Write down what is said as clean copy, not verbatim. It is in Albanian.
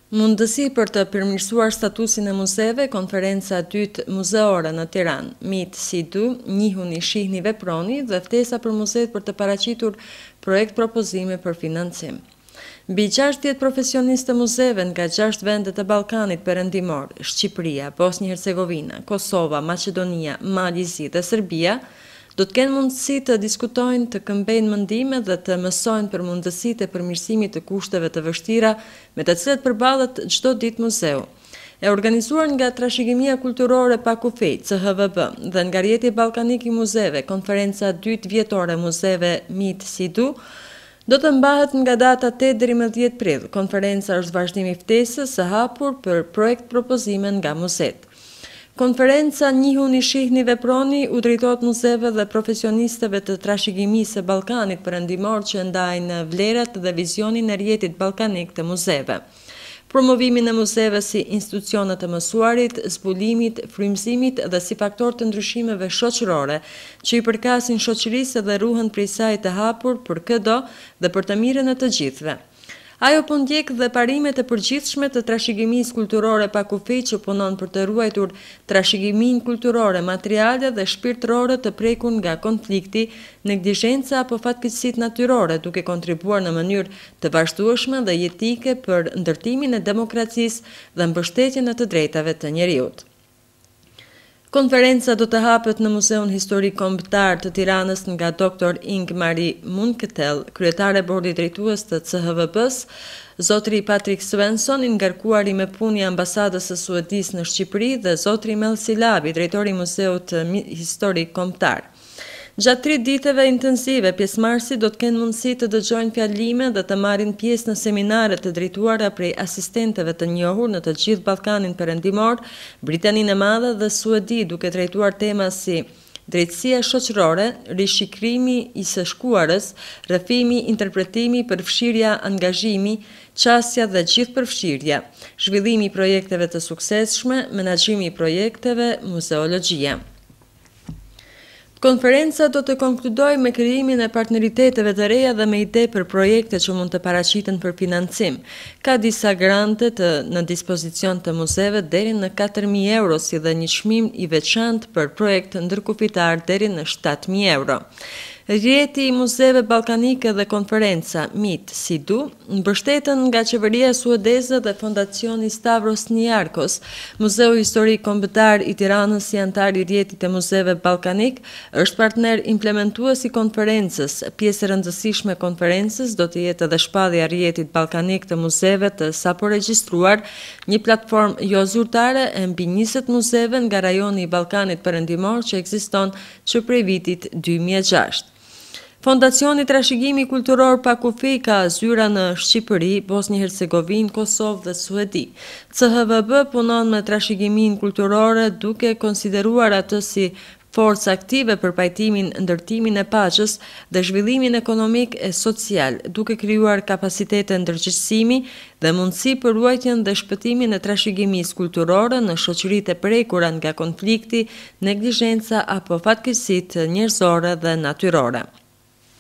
Mundësi për të përmirësuar statusin e muzeve, konferenca e dytë muzeore në Tiranë, Mitë si du, njihuni, shihni, veproni dhe ftesa për muzeet për të paraqitur projekt propozime për financim. Mbi 60 profesionistë të muzeve nga 6 vende të Ballkanit Perëndimor, Shqipëria, Bosnjë-Hercegovina, Kosova, Maqedonia, Malizi dhe Serbia, do të kenë mundësi të diskutojnë, të këmbejnë mendime dhe të mësojnë për mundësitë e përmirësimit të kushteve të vështira me të cilat përballet çdo ditë muzeu. E organizuar nga Trashëgimia Kulturore pa kufij, CHVB, dhe nga Rjeti Ballkanik i Muzeve, konferenca 2 vjetore muzeve Mitë si du, do të mbahet nga data 8 deri më 10 prill. Konferenca është vazhdim i ftesës së hapur për projekt propozime nga muzeet. Konferenca Njihuni, shihni, veproni u drejtohet muzeve dhe profesionistëve të trashëgimisë së Ballkanit Perëndimor që ndajnë vlerat dhe vizionin e rjetit ballkanik të muzeve. Promovimin e muzeve si institucione të mësuarit, zbulimit, frymëzimit dhe si faktor të ndryshimeve shoqërore që i përkasin shoqërisë dhe ruhen prej saj të hapur për këdo dhe për të mirën e të gjithëve. Ajo po ndjek dhe parimet e përgjithshme të trashëgimisë kulturore pa kufij që punon për të ruajtur trashëgiminë kulturore, materiale dhe shpirtërore të prekur nga konflikti, neglizhenca apo fatkeqësitë natyrore, duke kontribuar në mënyrë të vazhdueshme dhe jetike për ndërtimin e demokracisë dhe mbështetjen e të drejtave të njerëzit. Konferenca do të hapet në Muzeun Historik Kombëtar të Tiranës nga Dr. Ing-Marie Munketel, kryetare e bordit drejtues të CHVB-s, zotri Patrick Svensson, i ngarkuari me punë i ambasadës së Suedisë në Shqipëri dhe zotri Mel Silabi, drejtori i Muzeut Historik Kombëtar. Gjatë 3 diteve intensive, pjesëmarrësit do të kenë mundësi të dëgjojnë fjalime dhe të marrin pjesë në seminare të drejtuara prej asistentëve të njohur në të gjithë Ballkanin Perëndimor, Britaninë e Madhe dhe Suedi, duke trajtuar tema si drejtësia shoqërore, rishikrimi i së shkuarës, rrëfimi, interpretimi, përfshirja, angazhimi, qasja dhe gjithëpërfshirja, zhvillimi i projekteve të suksesshme, menaxhimi i projekteve, muzeologjia. Konferenca do të konkludojë me krijimin e partneriteteve të reja dhe me ide për projekte që mund të paraqiten për financim. Ka disa grante në dispozicion të muzeve deri në 4.000 euro, si dhe një çmim i veçantë për projekt ndërkufitar deri në 7.000 euro. Rjeti i muzeve ballkanike dhe konferenca Mitë si du mbështeten nga qeveria suedeze dhe fondacioni Stavros Niarkos. Muzeu Historik Kombëtar i Tiranës, si antar i rjetit të muzeve ballkanik, është partner implementues i konferencës. Pjesë e rëndësishme e konferencës do të jetë edhe shpallja e rjetit ballkanik të muzeve të sapo regjistruar, një platformë jo zyrtare e mbi 20 muzeve nga rajoni i Ballkanit Perëndimor që ekziston që prej vitit 2006. Fondacioni Trashëgimi Kulturor pa kufij ka zyra në Shqipëri, Bosnjë-Hercegovinë, Kosovë dhe Suedi. CHVB punon me trashëgiminë kulturore duke konsideruar atë si forcë aktive për pajtimin, ndërtimin e paqes dhe zhvillimin ekonomik e social, duke krijuar kapacitete ndërgjegjësimi dhe mundësi për ruajtjen dhe shpëtimin e trashëgimisë kulturore në shoqëritë e prekura nga konflikti, neglizhenca apo fatkeqësitë njerëzore dhe natyrore.